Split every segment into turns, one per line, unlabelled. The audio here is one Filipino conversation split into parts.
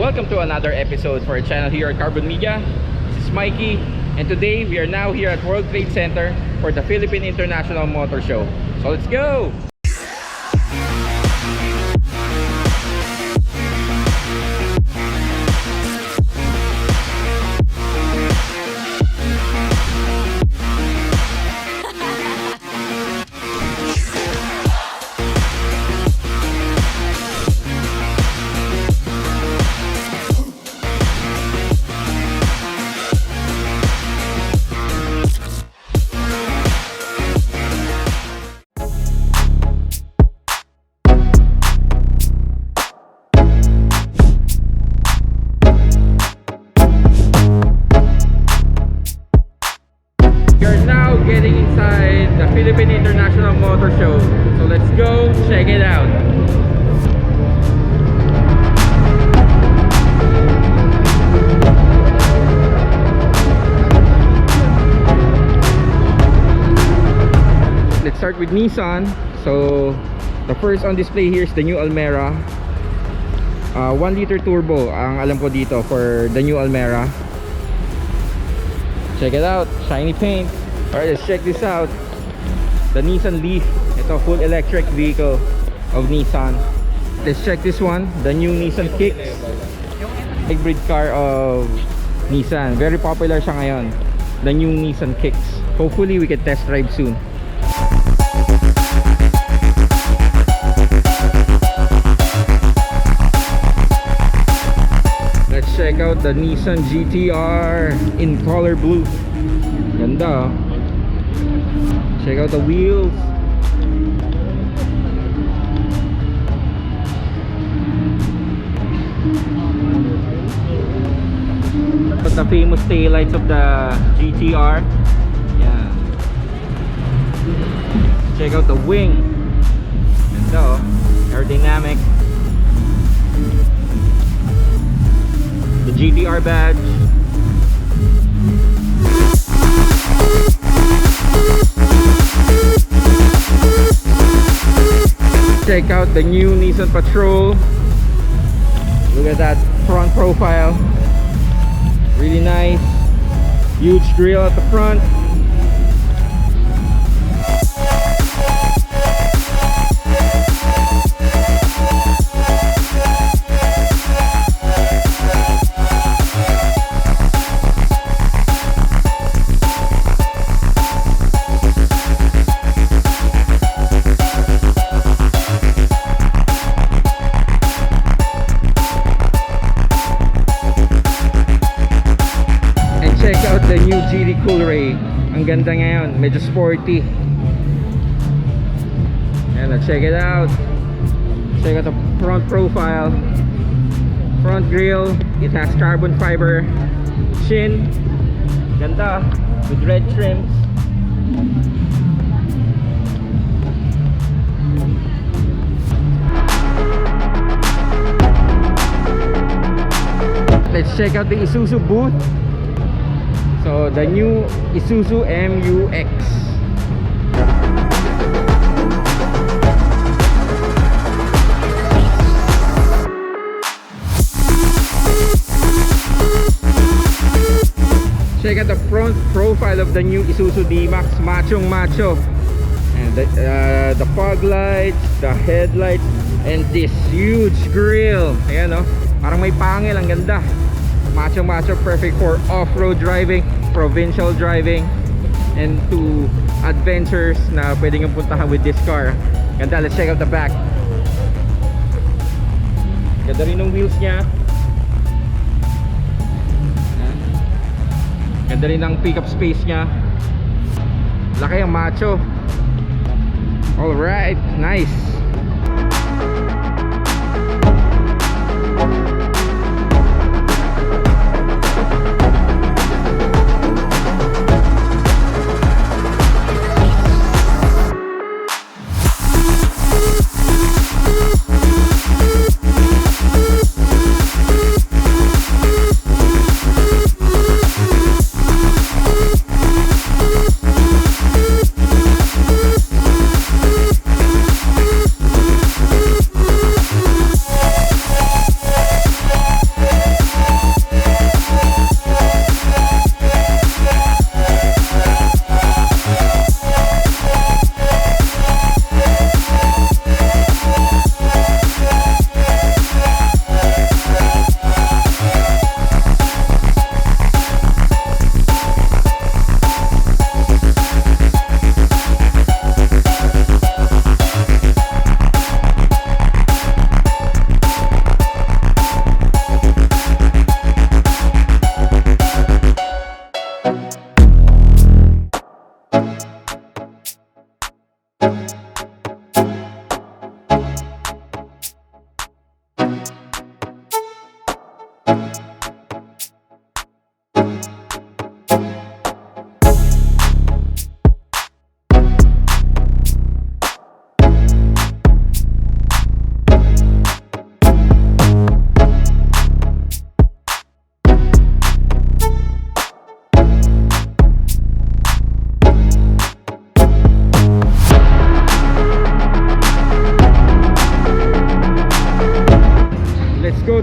Welcome to another episode for our channel here at Carbon Media. This is Mikey, and today we are now here at World Trade Center for the Philippine International Motor Show. So let's go! Getting inside the Philippine International Motor Show. So let's go check it out. Let's start with Nissan. So the first on display here is the new Almera. 1-liter turbo ang alam ko dito for the new Almera. Check it out, shiny paint. Alright, let's check this out. The Nissan Leaf. Ito, full electric vehicle of Nissan. Let's check this one. The new Nissan Kicks. Hybrid car of Nissan. Very popular siya ngayon. The new Nissan Kicks. Hopefully we can test drive soon. Let's check out the Nissan GTR in color blue. Ganda. Check out the wheels. But the famous taillights of the GTR. Yeah. Check out the wing. Ganda, oh. Aerodynamic. The GTR badge. Check out the new Nissan Patrol. Look at that front profile. Really nice. Huge grille at the front. The new GT Coolray. Ang ganda ngayon, medyo sporty. And let's check it out. Check out the front profile. Front grille. It has carbon fiber chin. Ganda. With red trims. Let's check out the Isuzu booth. So the new Isuzu MUX. Check out the front profile of the new Isuzu D-Max. Machong macho. And the fog lights, the headlights, and this huge grille. Ayan, oh. Parang may pangil, ang ganda. Macho macho, perfect for off-road driving, provincial driving, and to adventures na pwedeng yung puntahan with this car. Ganda. Let's check out the back. Ganda rin ng wheels niya. Ganda rin ng pickup space niya. Laki ang macho. Alright, nice.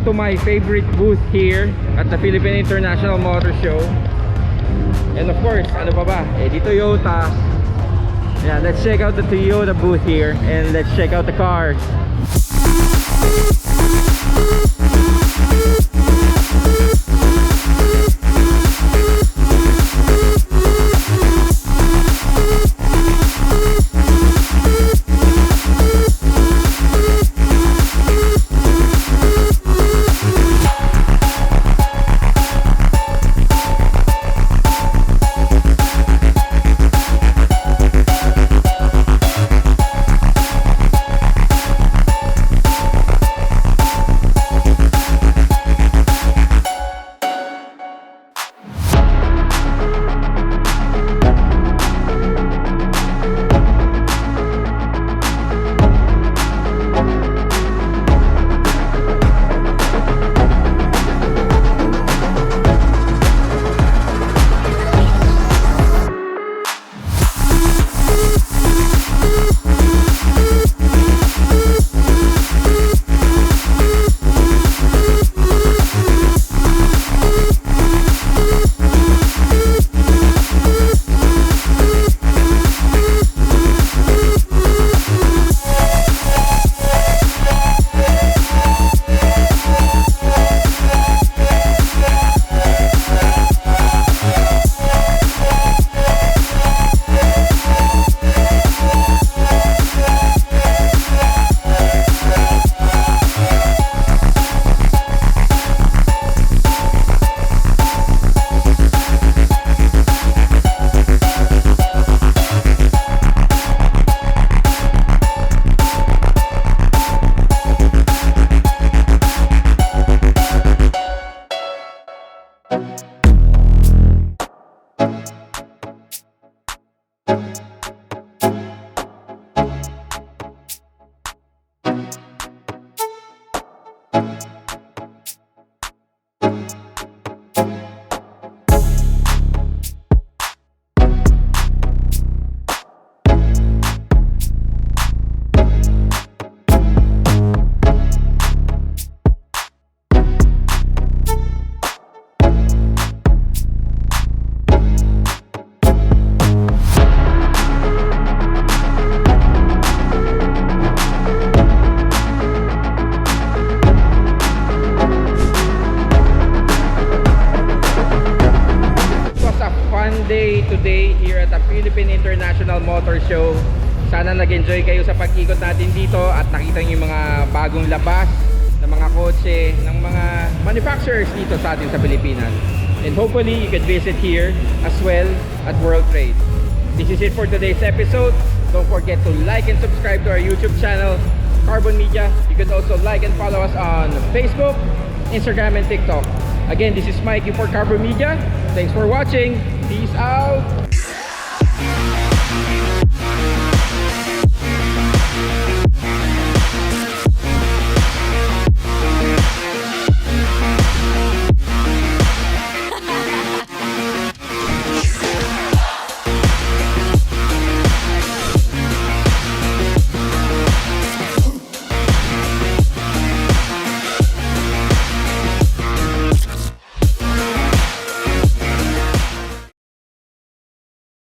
To my favorite booth here at the Philippine International Motor Show. And of course, ano pa ba? Di Toyota. Yeah, let's check out the Toyota booth here and let's check out the cars. Day today here at the Philippine International Motor Show. Sana nag-enjoy kayo sa pag-ikot natin dito at nakita niyo yung mga bagong labas ng mga kotse ng mga manufacturers dito sa atin sa Pilipinas. And hopefully you can visit here as well at World Trade. This is it for today's episode. Don't forget to like and subscribe to our YouTube channel, Carbon Media. You can also like and follow us on Facebook, Instagram, and TikTok. Again, this is Mikey for Carbon Media. Thanks for watching. Peace out.